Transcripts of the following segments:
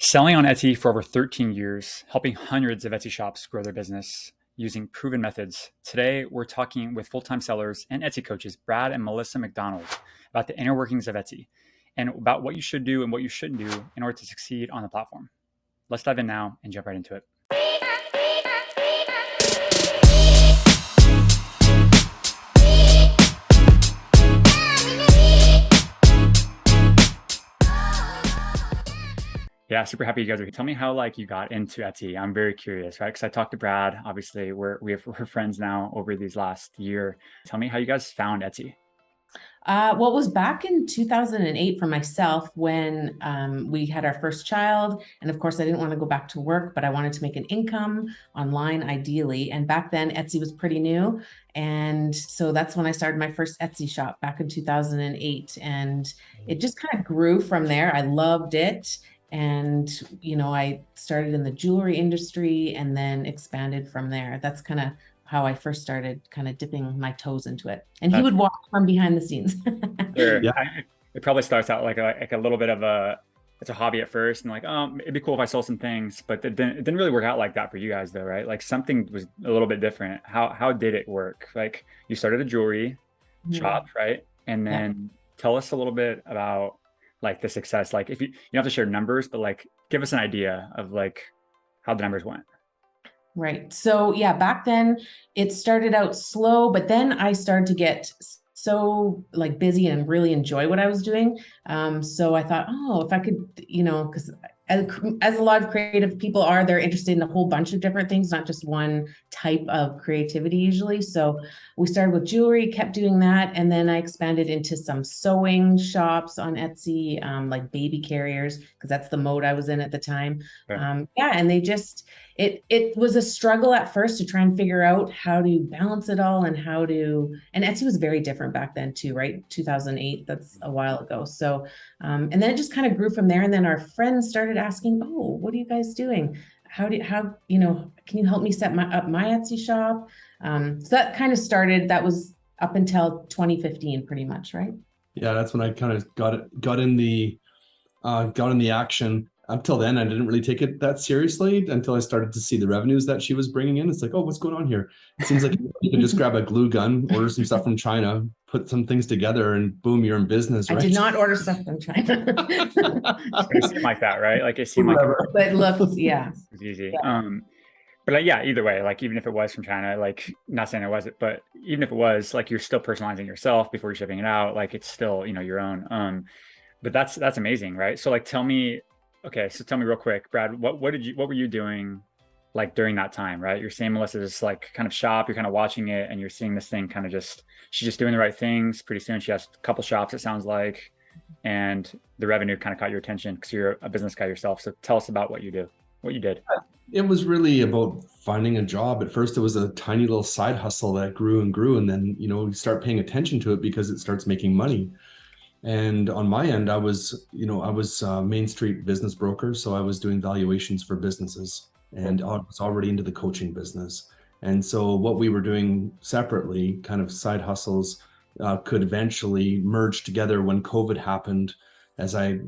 Selling on Etsy for over 13 years, helping hundreds of Etsy shops grow their business using proven methods. Today, we're talking with full-time sellers and Etsy coaches, Brad and Melissa McDonald, about the inner workings of Etsy and about what you should do and what you shouldn't do in order to succeed on the platform. Let's dive in now and jump right into it. Yeah, super happy you guys are here. Tell me how you got into Etsy. I'm very curious, right? Because I talked to Brad. Obviously, we're friends now over these last year. Tell me how you guys found Etsy. Well, it was back in 2008 for myself when we had our first child. And of course, I didn't want to go back to work, but I wanted to make an income online ideally. And back then, Etsy was pretty new. And so that's when I started my first Etsy shop back in 2008. And it just kind of grew from there. I loved it. And, I started in the jewelry industry and then expanded from there. That's kind of how I first started kind of dipping my toes into it. And he would watch from behind the scenes. Sure. Yeah. It probably starts out like a little bit of it's a hobby at first and it'd be cool if I sold some things, but it didn't really work out like that for you guys though, right? Like something was a little bit different. How did it work? Like you started a jewelry shop, right? And then tell us a little bit about the success. Like if you don't have to share numbers, but give us an idea of how the numbers went. Right. So yeah, back then it started out slow, but then I started to get so busy and really enjoy what I was doing. So I thought, oh, if I could, because as a lot of creative people are, they're interested in a whole bunch of different things, not just one type of creativity usually. So we started with jewelry, kept doing that. And then I expanded into some sewing shops on Etsy, like baby carriers, because that's the mode I was in at the time. And they just, it was a struggle at first to try and figure out how to balance it all and and Etsy was very different back then too, right? 2008, that's a while ago. So, and then it just kind of grew from there. And then our friends started asking, oh, what are you guys doing? Can you help me set up my Etsy shop? So that kind of started, that was up until 2015 pretty much, right? Yeah, that's when I kind of got in the action. Until then, I didn't really take it that seriously until I started to see the revenues that she was bringing in. It's like, oh, what's going on here? It seems like you can just grab a glue gun, order some stuff from China, put some things together, and boom, you're in business, right? I did not order stuff from China. It seemed like that, right? Like it seemed but look, yeah. It was easy. Yeah. But either way, even if it was from China, not saying it wasn't, but even if it was, you're still personalizing yourself before you're shipping it out. It's still, your own. But that's amazing, right? So tell me, okay, so tell me real quick, Brad, what were you doing during that time, right? You're saying Melissa's kind of shop, you're kind of watching it and you're seeing this thing kind of she's just doing the right things. Pretty soon she has a couple shops, it sounds like, and the revenue kind of caught your attention because you're a business guy yourself. So tell us about what you did. It was really about finding a job. At first, it was a tiny little side hustle that grew and grew. And then, you start paying attention to it because it starts making money. And on my end, I was a Main Street business broker. So I was doing valuations for businesses and I was already into the coaching business. And so what we were doing separately, kind of side hustles, could eventually merge together when COVID happened as I,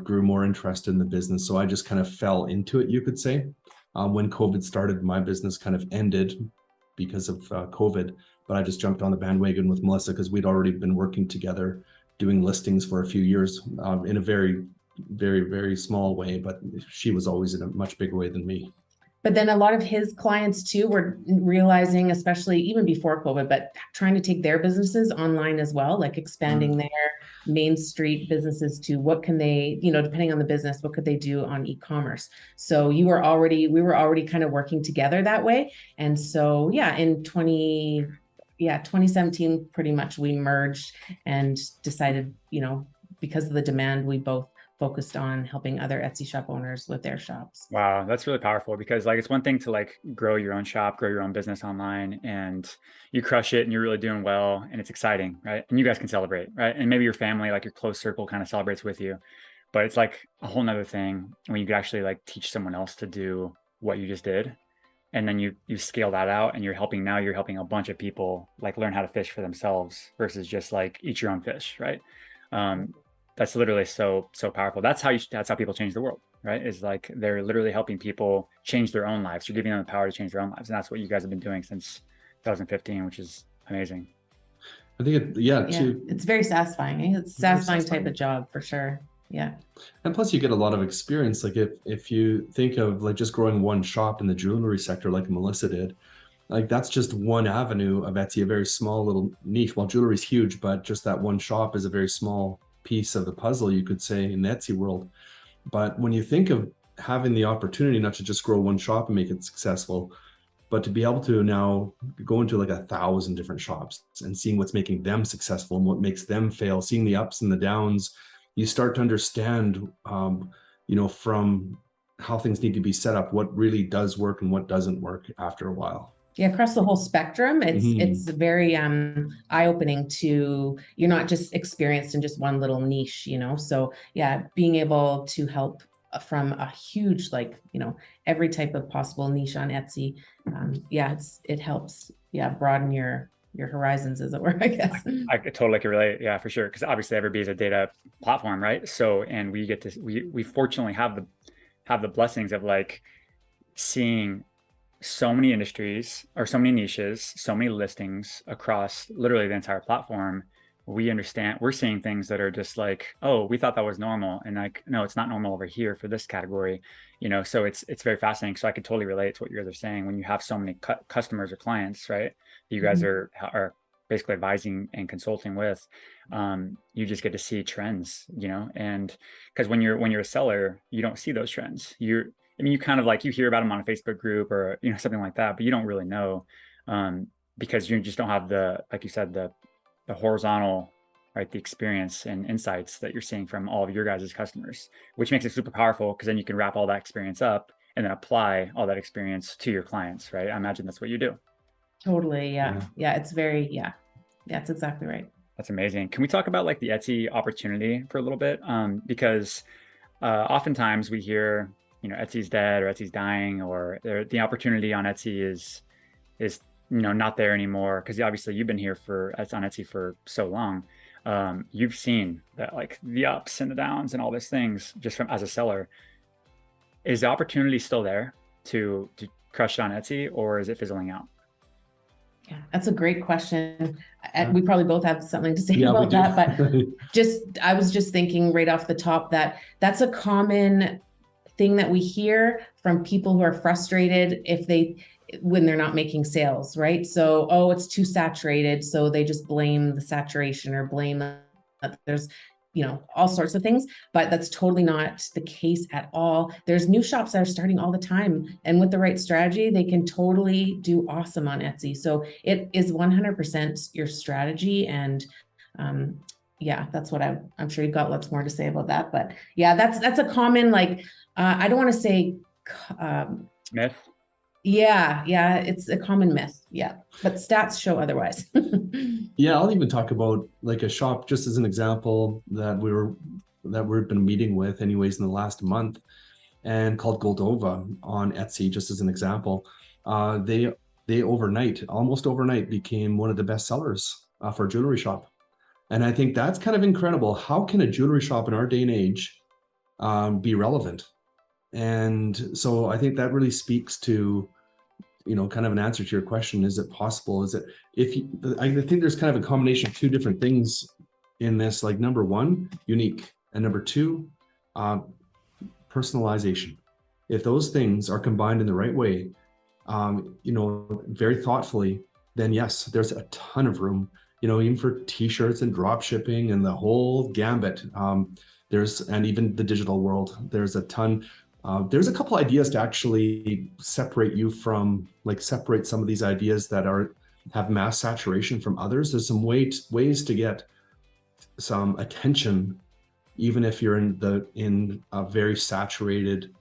grew more interested in the business. So I just kind of fell into it, you could say. When COVID started, my business kind of ended because of COVID, but I just jumped on the bandwagon with Melissa because we'd already been working together doing listings for a few years in a very, very, very small way, but she was always in a much bigger way than me. But then a lot of his clients too were realizing, especially even before COVID, but trying to take their businesses online as well, expanding their Main Street businesses to what can they, depending on the business, what could they do on e-commerce? So we were already kind of working together that way. And so, in 2017, pretty much we merged and decided, because of the demand, we both focused on helping other Etsy shop owners with their shops. Wow, that's really powerful because it's one thing to grow your own shop, grow your own business online, and you crush it and you're really doing well and it's exciting, right? And you guys can celebrate, right? And maybe your family, your close circle kind of celebrates with you. But it's a whole nother thing when you could actually teach someone else to do what you just did. And then you scale that out and you're helping a bunch of people learn how to fish for themselves versus just eat your own fish, right? That's literally so powerful. That's how people change the world, right? Is like they're literally helping people change their own lives. You're giving them the power to change their own lives, and that's what you guys have been doing since 2015, which is amazing. I think it's very satisfying. It's a satisfying type of job for sure. Yeah. And plus you get a lot of experience. Like if you think of like just growing one shop in the jewelry sector, like Melissa did, like that's just one avenue of Etsy, a very small little niche. Well, jewelry is huge, but just that one shop is a very small piece of the puzzle, you could say, in the Etsy world. But when you think of having the opportunity not to just grow one shop and make it successful, but to be able to now go into like 1,000 different shops and seeing what's making them successful and what makes them fail, seeing the ups and the downs, you start to understand, from how things need to be set up, what really does work and what doesn't work after a while. Yeah, across the whole spectrum, it's very eye-opening to, you're not just experienced in just one little niche, So yeah, being able to help from a huge, every type of possible niche on Etsy, it helps, broaden your horizons, as it were, I guess. I totally can relate. Yeah, for sure. Because obviously Everbee is a data platform, right? So, and we get to, we fortunately have the blessings of like seeing so many industries or so many niches, so many listings across literally the entire platform. We're seeing things that are just like, oh, we thought that was normal. And like, no, it's not normal over here for this category, so it's very fascinating. So I could totally relate to what you guys are saying when you have so many customers or clients, right? You guys are basically advising and consulting with, you just get to see trends, and because when you're a seller, you don't see those trends. You kind of like, you hear about them on a Facebook group or, something like that, but you don't really know, because you just don't have like you said, the horizontal, right? The experience and insights that you're seeing from all of your guys' customers, which makes it super powerful because then you can wrap all that experience up and then apply all that experience to your clients, right? I imagine that's what you do. Totally. Yeah. It's very, that's exactly right. That's amazing. Can we talk about like the Etsy opportunity for a little bit? Because oftentimes we hear, Etsy's dead or Etsy's dying, or the opportunity on Etsy is not there anymore. Because obviously you've been here on Etsy for so long. You've seen that, like the ups and the downs and all these things just as a seller. Is the opportunity still there to crush it on Etsy, or is it fizzling out? Yeah, that's a great question. We probably both have something to say about that, but I was just thinking right off the top that that's a common thing that we hear from people who are frustrated when they're not making sales, right? So, oh, it's too saturated. So they just blame the saturation or blame that there's, all sorts of things, but that's totally not the case at all. There's new shops that are starting all the time, and with the right strategy, they can totally do awesome on Etsy. So it is 100% your strategy. And that's what I'm sure you've got lots more to say about that, but yeah, that's a common, I don't want to say myth. Yeah, it's a common myth. Yeah, but stats show otherwise. Yeah, I'll even talk about like a shop just as an example that we've been meeting with anyways in the last month, and called Goldova on Etsy, just as an example. They almost overnight became one of the best sellers for a jewelry shop. And I think that's kind of incredible. How can a jewelry shop in our day and age be relevant? And so I think that really speaks to, kind of an answer to your question. Is it possible? I think there's kind of a combination of two different things in this, like number one, unique, and number two, personalization. If those things are combined in the right way, very thoughtfully, then yes, there's a ton of room, even for t-shirts and drop shipping and the whole gambit. And even the digital world, there's a ton. There's a couple ideas to actually separate some of these ideas that have mass saturation from others. There's some ways to get some attention, even if you're in a very saturated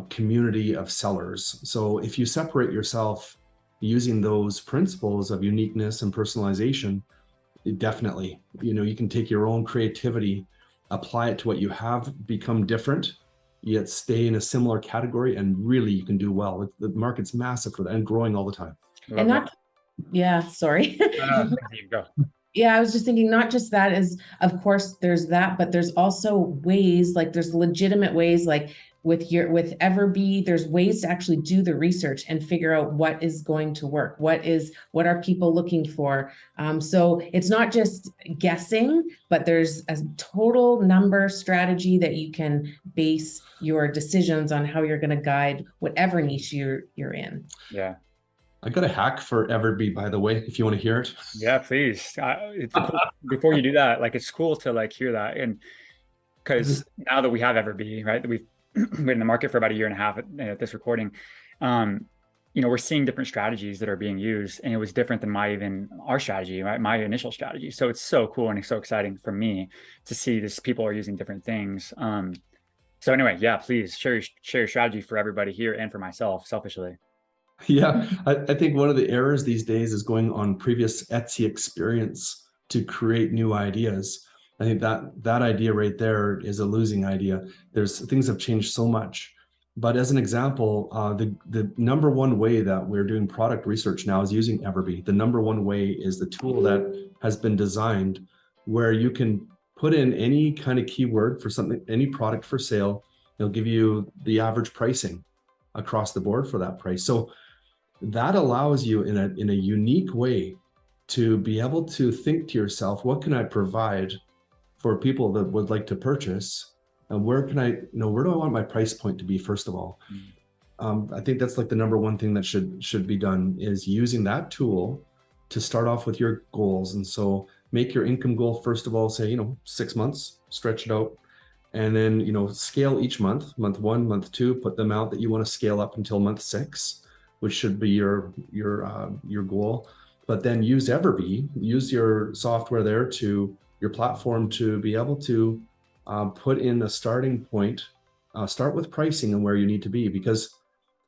community of sellers. So if you separate yourself using those principles of uniqueness and personalization, definitely, you can take your own creativity, apply it to what you have, become different, yet stay in a similar category, and really you can do well. The market's massive for that and growing all the time. Sorry. You go. Yeah, I was just thinking, not just that is, of course, there's that, but there's also ways, like there's legitimate ways, like with Everbee, there's ways to actually do the research and figure out what is going to work. What are people looking for? So it's not just guessing, but there's a total number strategy that you can base your decisions on, how you're going to guide whatever niche you're in. Yeah. I got a hack for Everbee, by the way, if you want to hear it. Yeah, please. Before you do that, like it's cool to like hear that. And because now that we have Everbee, right, that we've been in the market for about a year and a half at this recording, we're seeing different strategies that are being used, and it was different than our strategy, right? My initial strategy. So it's so cool and it's so exciting for me to see this. People are using different things. So anyway, yeah, please share your strategy for everybody here and for myself selfishly. Yeah, I think one of the errors these days is going on previous Etsy experience to create new ideas. I think that idea right there is a losing idea. Things have changed so much. But as an example, the number one way that we're doing product research now is using Everbee. The number one way is the tool that has been designed where you can put in any kind of keyword for something, any product for sale. It'll give you the average pricing across the board for that price. So that allows you in a unique way to be able to think to yourself, what can I provide for people that would like to purchase? And where do I want my price point to be, first of all? I think that's like the number one thing that should be done, is using that tool to start off with your goals. And so make your income goal, first of all, say, 6 months, stretch it out. And then, scale each month, month 1, month 2, put them out that you want to scale up until month 6, which should be your goal. But then use Everbee, use your software there, to your platform, to be able to put in a starting point, start with pricing and where you need to be. Because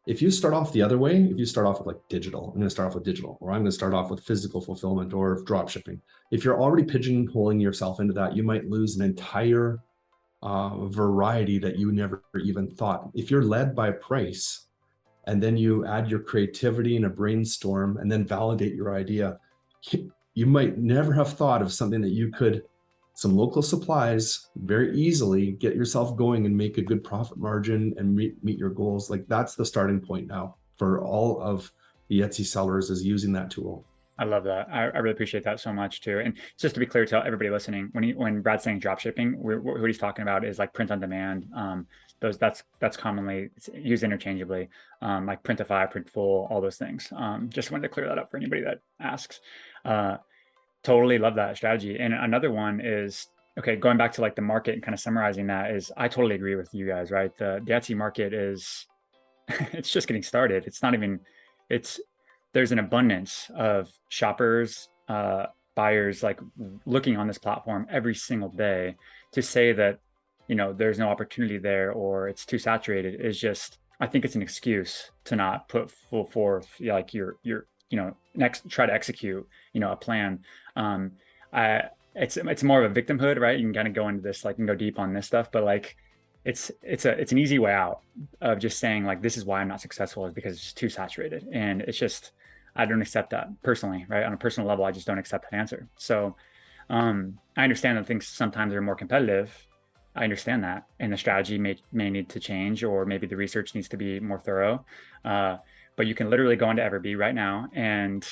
if you start off the other way, if you start off with like digital, I'm going to start off with digital, or I'm going to start off with physical fulfillment or drop shipping. If you're already pigeonholing yourself into that, you might lose an entire variety that you never even thought. If you're led by price, and then you add your creativity and a brainstorm and then validate your idea, you might never have thought of something that you could, some local supplies, very easily get yourself going and make a good profit margin and meet your goals. Like, that's the starting point now for all of the Etsy sellers, is using that tool. I love that. I really appreciate that so much too. And just to be clear to everybody listening, when Brad's saying drop shipping, what he's talking about is like print on demand. That's commonly used interchangeably, like Printify, Printful, all those things. Just wanted to clear that up for anybody that asks. Totally love that strategy. And another one is, okay, going back to like the market and kind of summarizing that, is I totally agree with you guys, right? The Etsy market is, it's just getting started. There's an abundance of shoppers, buyers, like looking on this platform every single day. To say that, there's no opportunity there or it's too saturated is just, I think it's an excuse to not put full forth, like your try to execute, a plan. It's more of a victimhood, right? You can kind of go into this, like, and go deep on this stuff, but like, it's an easy way out of just saying like, this is why I'm not successful, is because it's just too saturated. And it's just, I don't accept that personally, right? On a personal level, I just don't accept that answer. So I understand that things sometimes are more competitive. I understand that. And the strategy may need to change, or maybe the research needs to be more thorough. But you can literally go into Everbee right now, and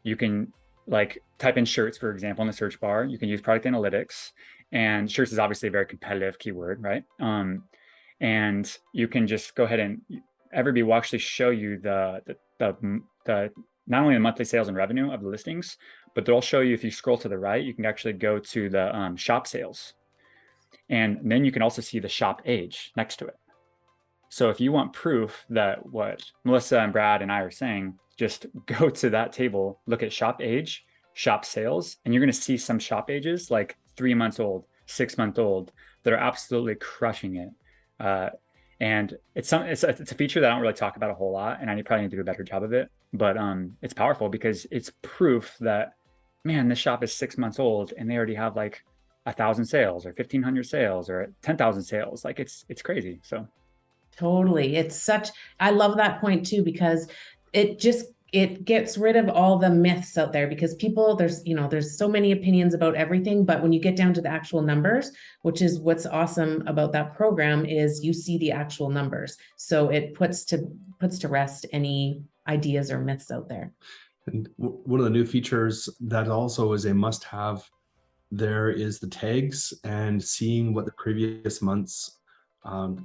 you can like type in shirts, for example, in the search bar. You can use product analytics, and shirts is obviously a very competitive keyword, right? And you can just go ahead and Everbee will actually show you the not only the monthly sales and revenue of the listings, but they'll show you, if you scroll to the right, you can actually go to the shop sales. And then you can also see the shop age next to it. So if you want proof that what Melissa and Brad and I are saying, just go to that table, look at shop age, shop sales, and you're going to see some shop ages like 3 months old, 6 month old, that are absolutely crushing it. And it's a feature that I don't really talk about a whole lot, and I probably need to do a better job of it. But it's powerful because it's proof that, man, this shop is 6 months old and they already have like 1,000 sales or 1,500 sales or 10,000 sales. Like it's crazy. So totally. I love that point too, because it it gets rid of all the myths out there, because people, there's so many opinions about everything, but when you get down to the actual numbers, which is what's awesome about that program, is you see the actual numbers. So it puts to rest any ideas or myths out there. And one of the new features that also is a must-have there is the tags, and seeing what the previous month's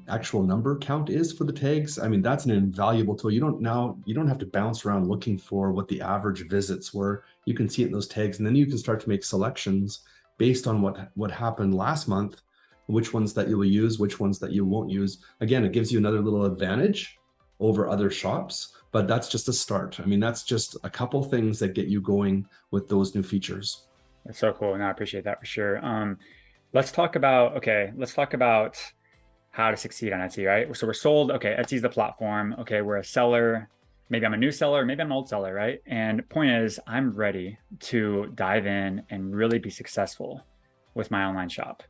actual number count is for the tags. I mean, that's an invaluable tool. You don't have to bounce around looking for what the average visits were. You can see it in those tags, and then you can start to make selections based on what happened last month, which ones that you will use, which ones that you won't use. Again, it gives you another little advantage over other shops, but that's just a start. I mean, that's just a couple things that get you going with those new features. That's so cool. And I appreciate that for sure. Let's talk about how to succeed on Etsy, right? So we're sold. Okay, Etsy's the platform. Okay, we're a seller. Maybe I'm a new seller, maybe I'm an old seller, right? And point is, I'm ready to dive in and really be successful with my online shop.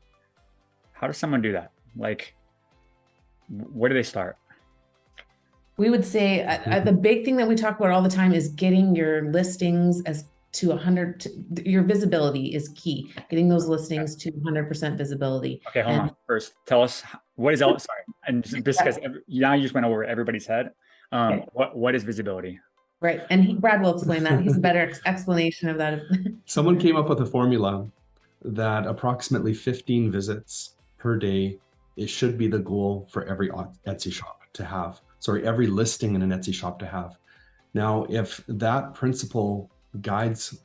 How does someone do that? Like, where do they start? We would say the big thing that we talk about all the time is getting your listings to 100. Your visibility is key. Getting those listings to 100% visibility. Okay, hold on. First, tell us what is sorry, and just because now you just went over everybody's head. Okay. What is visibility? Right, and Brad will explain that. He's a better explanation of that. Someone came up with a formula that approximately 15 visits per day, it should be the goal for every Etsy shop to have. Sorry, every listing in an Etsy shop to have. Now, if that principle guides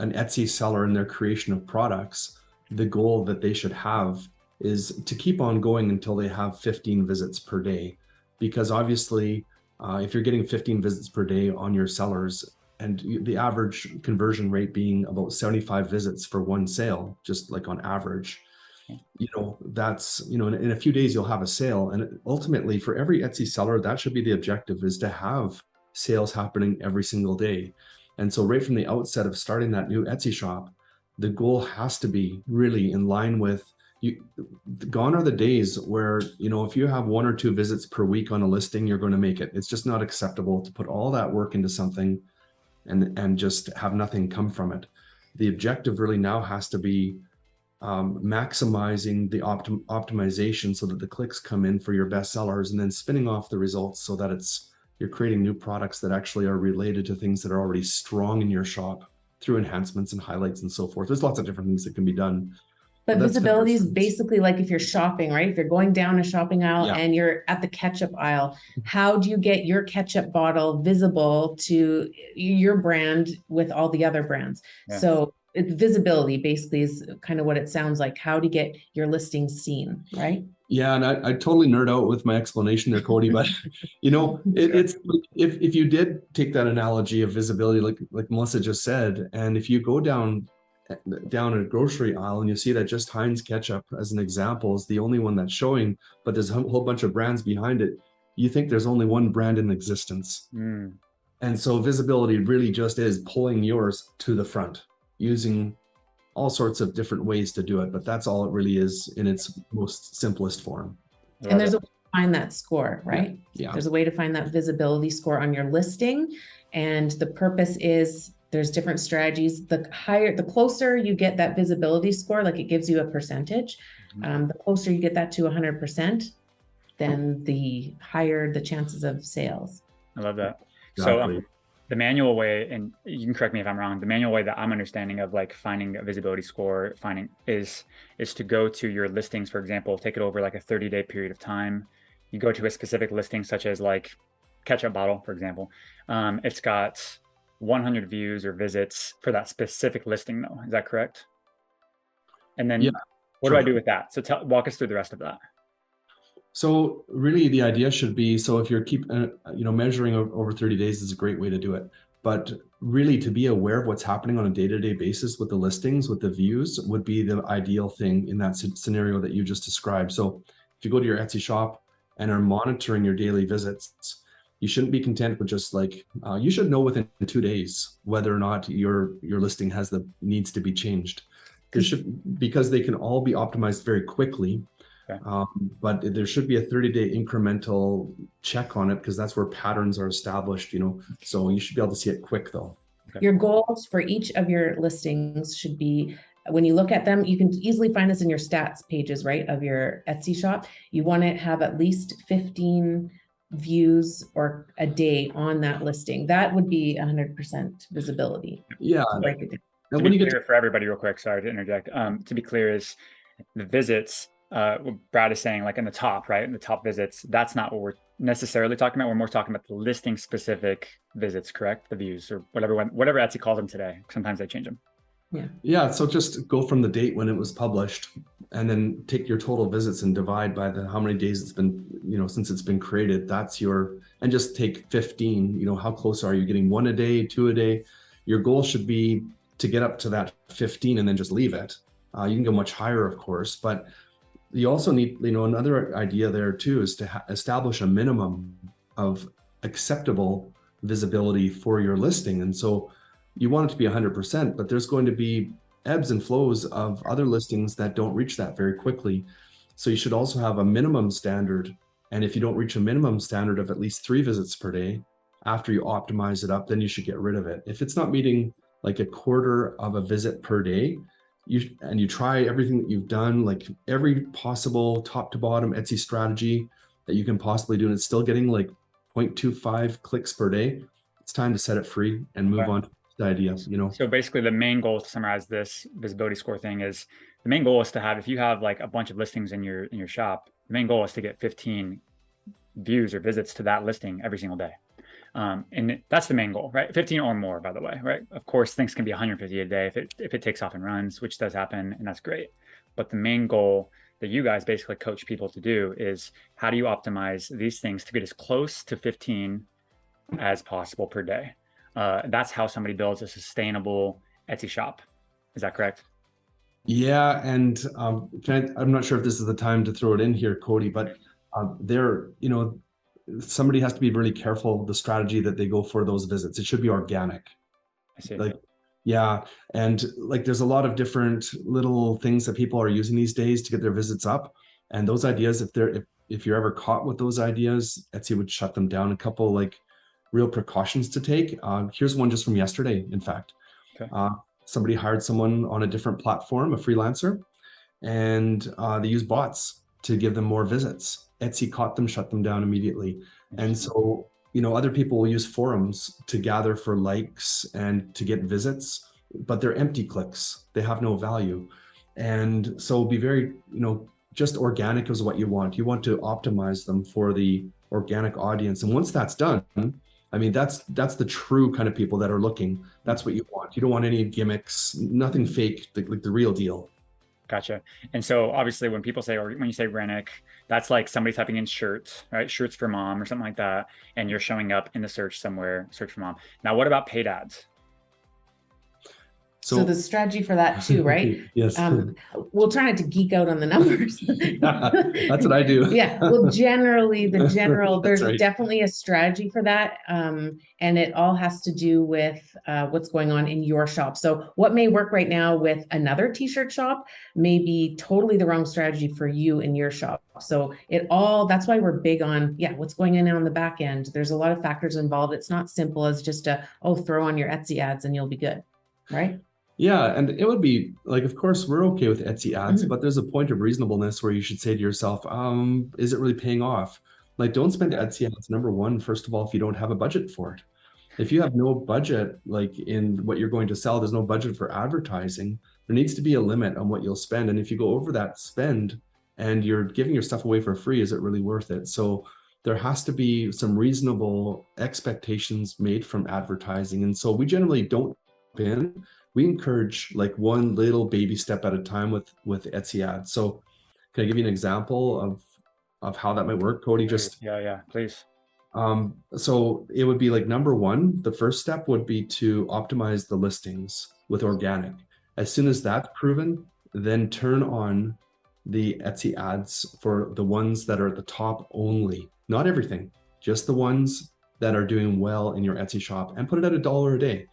an Etsy seller in their creation of products, the goal that they should have is to keep on going until they have 15 visits per day. Because obviously, if you're getting 15 visits per day on your sellers, and the average conversion rate being about 75 visits for one sale, just like on average, that's, in a few days you'll have a sale. And ultimately for every Etsy seller, that should be the objective, is to have sales happening every single day. And so right from the outset of starting that new Etsy shop, the goal has to be really in line with you. Gone are the days where, if you have 1 or 2 visits per week on a listing, you're going to make it. It's just not acceptable to put all that work into something and just have nothing come from it. The objective really now has to be maximizing the optimization so that the clicks come in for your best sellers, and then spinning off the results so that you're creating new products that actually are related to things that are already strong in your shop through enhancements and highlights and so forth. There's lots of different things that can be done. But visibility is basically like if you're shopping, right? If you're going down a shopping aisle and you're at the ketchup aisle, how do you get your ketchup bottle visible to your brand with all the other brands? Yeah. So visibility basically is kind of what it sounds like. How to get your listings seen, right? Yeah, and I totally nerd out with my explanation there, Cody, but it's if you did take that analogy of visibility, like Melissa just said, and if you go down a grocery aisle and you see that just Heinz ketchup, as an example, is the only one that's showing, but there's a whole bunch of brands behind it, you think there's only one brand in existence. And so visibility really just is pulling yours to the front, using all sorts of different ways to do it, but that's all it really is in its most simplest form. And there's a way to find that score, right? Yeah. There's a way to find that visibility score on your listing. And the purpose is there's different strategies. The closer you get that visibility score, like it gives you a percentage, the closer you get that to 100%, then the higher the chances of sales. I love that. Exactly. So the manual way, and you can correct me if I'm wrong, the manual way that I'm understanding of like finding a visibility score, is to go to your listings, for example, take it over like a 30-day period of time. You go to a specific listing, such as like ketchup bottle, for example. It's got 100 views or visits for that specific listing though. Is that correct? And then what do I do with that? So walk us through the rest of that. So really the idea should be, so if you're measuring over 30 days is a great way to do it, but really to be aware of what's happening on a day-to-day basis with the listings, with the views, would be the ideal thing in that scenario that you just described. So if you go to your Etsy shop and are monitoring your daily visits, you shouldn't be content with just you should know within 2 days whether or not your listing needs to be changed. Because they can all be optimized very quickly. Okay. But there should be a 30-day incremental check on it because that's where patterns are established, so you should be able to see it quick though. Your goals for each of your listings should be, when you look at them, you can easily find this in your stats pages, right, of your Etsy shop. You want to have at least 15 views or a day on that listing. That would be 100% visibility. Yeah. Break it down. To be clear for everybody real quick, sorry to interject. To be clear is the visits, what Brad is saying, like in the top, right? In the top visits, that's not what we're necessarily talking about. We're more talking about the listing specific visits, correct? The views or whatever Etsy calls them today. Sometimes they change them. Yeah. So just go from the date when it was published and then take your total visits and divide by how many days it's been, since it's been created. And just take 15, how close are you getting? 1 a day, 2 a day? Your goal should be to get up to that 15 and then just leave it. You can go much higher, of course, but you also need, another idea there too, is to establish a minimum of acceptable visibility for your listing. And so you want it to be 100%, but there's going to be ebbs and flows of other listings that don't reach that very quickly. So you should also have a minimum standard. And if you don't reach a minimum standard of at least 3 visits per day, after you optimize it up, then you should get rid of it. If it's not meeting like a quarter of a visit per day, you try everything that you've done, like every possible top to bottom Etsy strategy that you can possibly do, and it's still getting like 0.25 clicks per day, it's time to set it free and move on to the idea, So basically the main goal, to summarize this visibility score thing, is the main goal is to have, if you have like a bunch of listings in your shop, the main goal is to get 15 views or visits to that listing every single day. And that's the main goal, right? 15 or more, by the way, right? Of course, things can be 150 a day if it takes off and runs, which does happen, and that's great. But the main goal that you guys basically coach people to do is, how do you optimize these things to get as close to 15 as possible per day? That's how somebody builds a sustainable Etsy shop. Is that correct? Yeah, and I'm not sure if this is the time to throw it in here, Cody, but somebody has to be really careful the strategy that they go for those visits. It should be organic. I see. And there's a lot of different little things that people are using these days to get their visits up. And those ideas, if you're ever caught with those ideas, Etsy would shut them down. A couple real precautions to take. Here's one just from yesterday, in fact. Okay. Somebody hired someone on a different platform, a freelancer, and they use bots to give them more visits. Etsy caught them, shut them down immediately. And so, other people will use forums to gather for likes and to get visits, but they're empty clicks. They have no value. And so be very, just organic is what you want. You want to optimize them for the organic audience. And once that's done, that's the true kind of people that are looking. That's what you want. You don't want any gimmicks, nothing fake, like the real deal. Gotcha. And so obviously when people say, or when you say organic, that's like somebody typing in shirts, right? Shirts for mom or something like that. And you're showing up in the search somewhere, search for mom. Now, what about paid ads? So the strategy for that too, right? Yes. We'll try not to geek out on the numbers. That's what I do. Yeah. Well, generally, there's right. definitely a strategy for that. And it all has to do with what's going on in your shop. So what may work right now with another t-shirt shop may be totally the wrong strategy for you in your shop. So that's why we're big on, what's going on the back end. There's a lot of factors involved. It's not simple as just throw on your Etsy ads and you'll be good. Right? Yeah, and it would be of course, we're okay with Etsy ads, but there's a point of reasonableness where you should say to yourself, is it really paying off? Don't spend Etsy ads, number one, first of all, if you don't have a budget for it. If you have no budget, in what you're going to sell, there's no budget for advertising, there needs to be a limit on what you'll spend. And if you go over that spend and you're giving your stuff away for free, is it really worth it? So there has to be some reasonable expectations made from advertising. And so we generally don't we encourage one little baby step at a time with Etsy ads. So can I give you an example of how that might work, Cody? Yeah, please. So it would be number one, the first step would be to optimize the listings with organic. As soon as that's proven, then turn on the Etsy ads for the ones that are at the top only, not everything, just the ones that are doing well in your Etsy shop, and put it at $1 a day.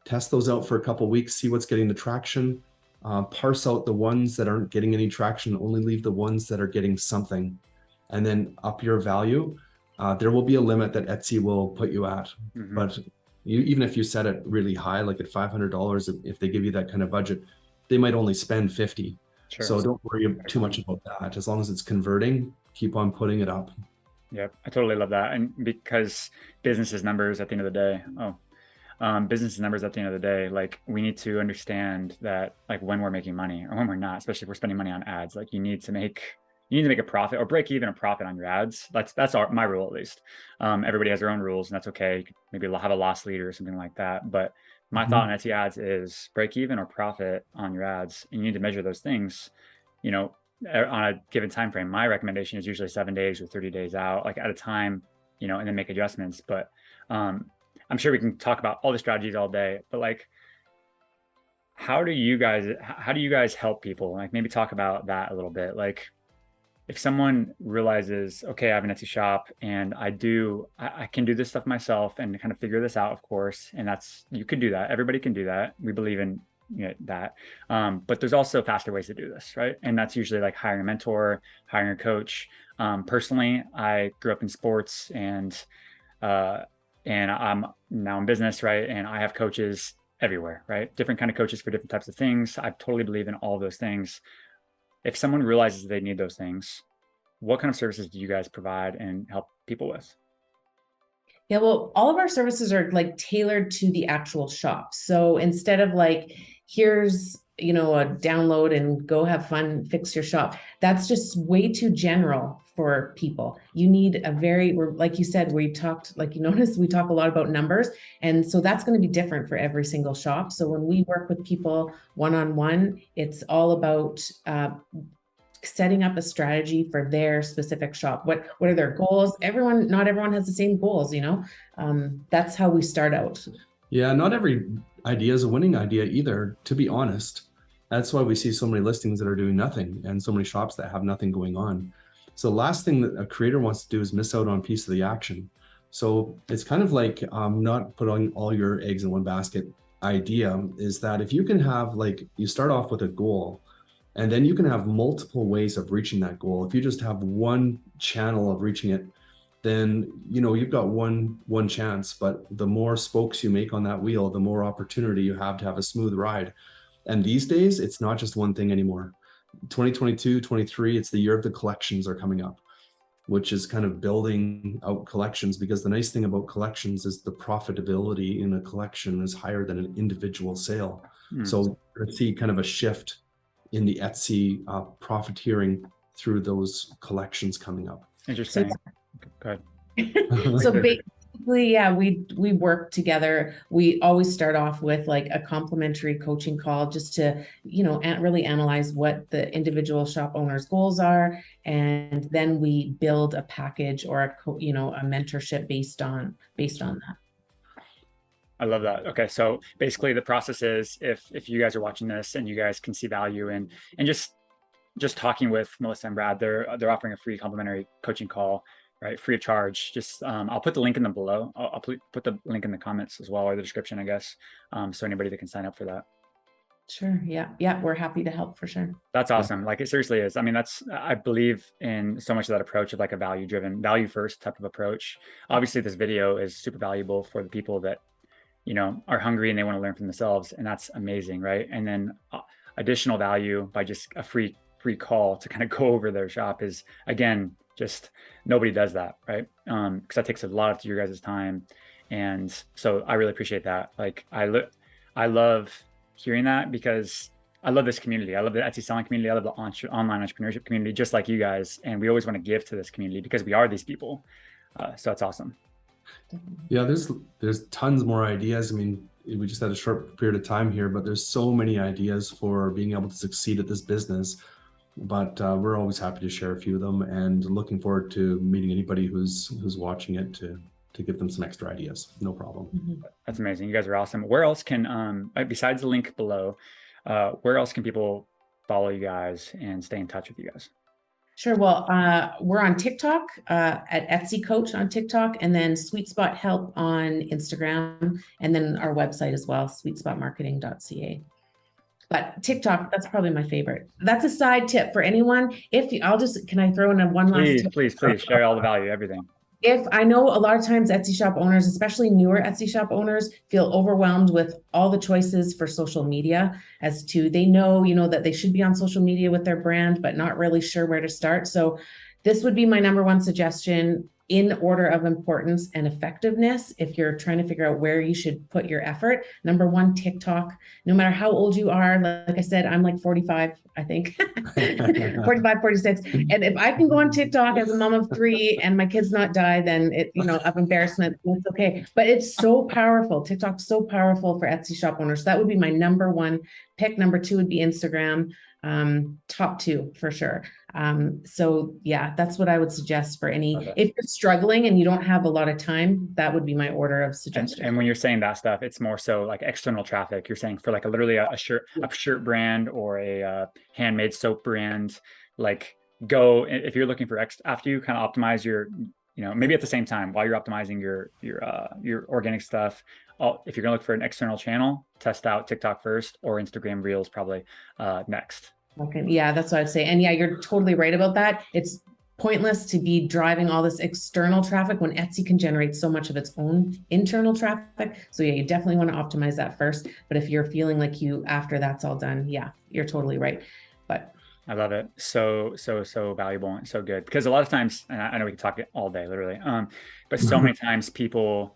Test those out for a couple of weeks, see what's getting the traction, parse out the ones that aren't getting any traction, only leave the ones that are getting something, and then up your value. there will be a limit that Etsy will put you at. Mhm. But even if you set it really high, like at $500, if they give you that kind of budget, they might only spend 50. Sure. So don't worry too much about that. As long as it's converting, keep on putting it up. Yep, I totally love that. And because business is numbers at the end of the day. Business is numbers at the end of the day. Like, we need to understand that, like, when we're making money or when we're not, especially if we're spending money on ads, like you need to make a profit or break even a profit on your ads. That's my rule, at least. Everybody has their own rules, and that's okay. You could maybe have a loss leader or something like that. But my thought on Etsy ads is break even or profit on your ads. And you need to measure those things, on a given time frame. My recommendation is usually 7 days or 30 days out, like at a time, and then make adjustments. But I'm sure we can talk about all the strategies all day, but like, how do you guys help people? Like, maybe talk about that a little bit. Like, if someone realizes, okay, I have an Etsy shop and I can do this stuff myself and kind of figure this out, of course. And you could do that. Everybody can do that. We believe in that. But there's also faster ways to do this, right? And that's usually like hiring a mentor, hiring a coach. Personally, I grew up in sports and I'm now in business, right? And I have coaches everywhere, right? Different kind of coaches for different types of things. I totally believe in all of those things. If someone realizes they need those things, what kind of services do you guys provide and help people with? Yeah, well, all of our services are like tailored to the actual shop. So instead of like, here's, a download and go have fun, fix your shop, that's just way too general for people. You need like you said, we talked, like you noticed, we talk a lot about numbers. And so that's going to be different for every single shop. So when we work with people one-on-one, it's all about setting up a strategy for their specific shop. What are their goals? Not everyone has the same goals, that's how we start out. Yeah, not every idea is a winning idea either, to be honest. That's why we see so many listings that are doing nothing and so many shops that have nothing going on. So the last thing that a creator wants to do is miss out on a piece of the action. So it's kind of like not putting all your eggs in one basket idea, is that if you can have, like, you start off with a goal, and then you can have multiple ways of reaching that goal. If you just have one channel of reaching it, then you've got one chance. But the more spokes you make on that wheel, the more opportunity you have to have a smooth ride. And these days, it's not just one thing anymore. 2022, 23, it's the year of the collections are coming up, which is kind of building out collections, because the nice thing about collections is the profitability in a collection is higher than an individual sale. So let's see kind of a shift in the Etsy profiteering through those collections coming up. Interesting. Go ahead. So basically, yeah, we work together. We always start off with like a complimentary coaching call just to, really analyze what the individual shop owner's goals are. And then we build a package or a mentorship based on that. I love that. Okay, so basically the process is, if you guys are watching this and you guys can see value in and just talking with Melissa and Brad, they're offering a free complimentary coaching call, right? Free of charge. Just I'll put the link in the below. I'll put the link in the comments as well, or the description, I guess. So anybody that can sign up for that. Sure. Yeah. We're happy to help for sure. That's awesome. Like, it seriously is. I mean, I believe in so much of that approach of like a value first type of approach. Obviously this video is super valuable for the people that are hungry and they want to learn from themselves, and that's amazing, right? And then additional value by just a free call to kind of go over their shop is, again, just nobody does that, right? Because that takes a lot of your guys' time, and so I really appreciate that. Like, I love hearing that, because I love this community. I love the Etsy selling community. I love the online entrepreneurship community, just like you guys, and we always want to give to this community because we are these people. So it's awesome. Yeah, there's tons more ideas. I mean, we just had a short period of time here, but there's so many ideas for being able to succeed at this business. But we're always happy to share a few of them, and looking forward to meeting anybody who's watching it to give them some extra ideas. No problem. That's amazing. You guys are awesome. Where else can, besides the link below, where else can people follow you guys and stay in touch with you guys? Sure. Well, we're on TikTok at Etsy Coach on TikTok, and then Sweet Spot Help on Instagram, and then our website as well, sweetspotmarketing.ca. But TikTok, that's probably my favorite. That's a side tip for anyone. Can I throw in one last tip? Please share all the value, everything. if I know a lot of times Etsy shop owners, especially newer Etsy shop owners, feel overwhelmed with all the choices for social media as to they know, that they should be on social media with their brand, but not really sure where to start. So this would be my number one suggestion in order of importance and effectiveness. If you're trying to figure out where you should put your effort, number one, TikTok. No matter how old you are, like I said, I'm like 45, I think, 45, 46. And if I can go on TikTok as a mom of three and my kids not die, then of embarrassment, that's okay. But it's so powerful. TikTok's so powerful for Etsy shop owners. That would be my number one pick. Number two would be Instagram. Top two for sure. So yeah, that's what I would suggest for if you're struggling and you don't have a lot of time, that would be my order of suggestions. And when you're saying that stuff, it's more so like external traffic. You're saying for like literally a shirt brand or a handmade soap brand, like go, if you're looking for after you kind of optimize your, maybe at the same time while you're optimizing your organic stuff, if you're gonna look for an external channel, test out TikTok first or Instagram Reels probably next. Okay, yeah, that's what I'd say. And yeah, you're totally right about that. It's pointless to be driving all this external traffic when Etsy can generate so much of its own internal traffic. So yeah, you definitely want to optimize that first. But if you're feeling like after that's all done, yeah, you're totally right. But I love it. So valuable and so good, because a lot of times, and I know we can talk all day literally, but so many times people,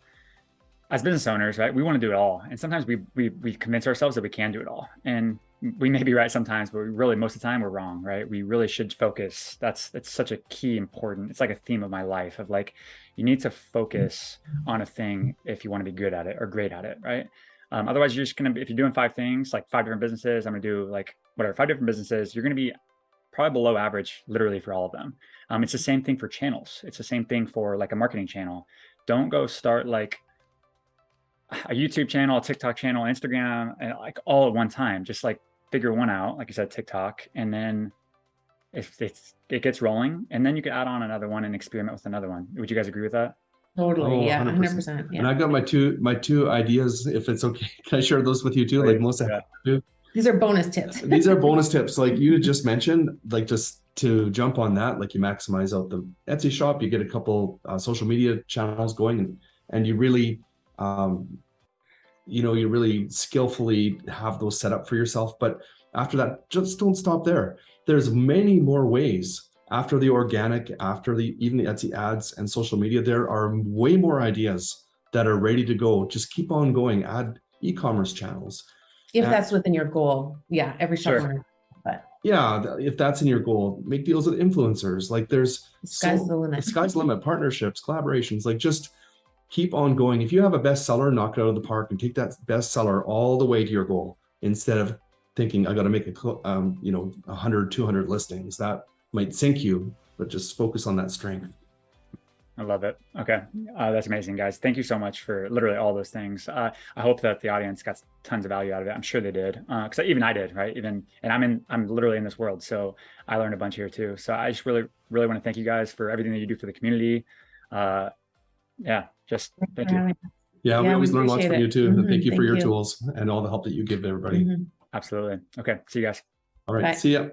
as business owners, right, we want to do it all. And sometimes we convince ourselves that we can do it all. And we may be right sometimes, but most of the time we're wrong, right? We really should focus. It's such a key important, it's like a theme of my life of like, you need to focus on a thing if you want to be good at it or great at it, right? Otherwise you're just going to be, if you're doing 5 things, like 5 different businesses, I'm going to do like whatever, 5 different businesses, you're going to be probably below average literally for all of them. It's the same thing for channels. It's the same thing for like a marketing channel. Don't go start like a YouTube channel, a TikTok channel, Instagram, and like all at one time. Just like figure one out, like you said, TikTok, and then if it gets rolling, and then you could add on another one and experiment with another one. Would you guys agree with that? Totally, yeah, 100%. Yeah. And I've got my two ideas, if it's okay. Can I share those with you too? Like Melissa, these are bonus tips. These are bonus tips, like you just mentioned. Like just to jump on that, like you maximize out the Etsy shop, you get a couple social media channels going, and you really you really skillfully have those set up for yourself. But after that, just don't stop there. There's many more ways after the organic, after even the Etsy ads and social media. There are way more ideas that are ready to go. Just keep on going. Add e-commerce channels. If that's within your goal. Yeah, every shop owner. But yeah, if that's in your goal, make deals with influencers. Like there's sky's the limit. Sky's the limit. Partnerships, collaborations, like just keep on going. If you have a bestseller, knock it out of the park and take that bestseller all the way to your goal, instead of thinking I got to make 100, 200 listings. That might sink you, but just focus on that strength. I love it. Okay. That's amazing, guys. Thank you so much for literally all those things. I hope that the audience got tons of value out of it. I'm sure they did. Cause even I did, right? And I'm literally in this world. So I learned a bunch here too. So I just really, really want to thank you guys for everything that you do for the community. Just thank you. Yeah, we always learn lots from you too. And thank you for your tools and all the help that you give everybody. Absolutely. Okay. See you guys. All right. Bye. See ya.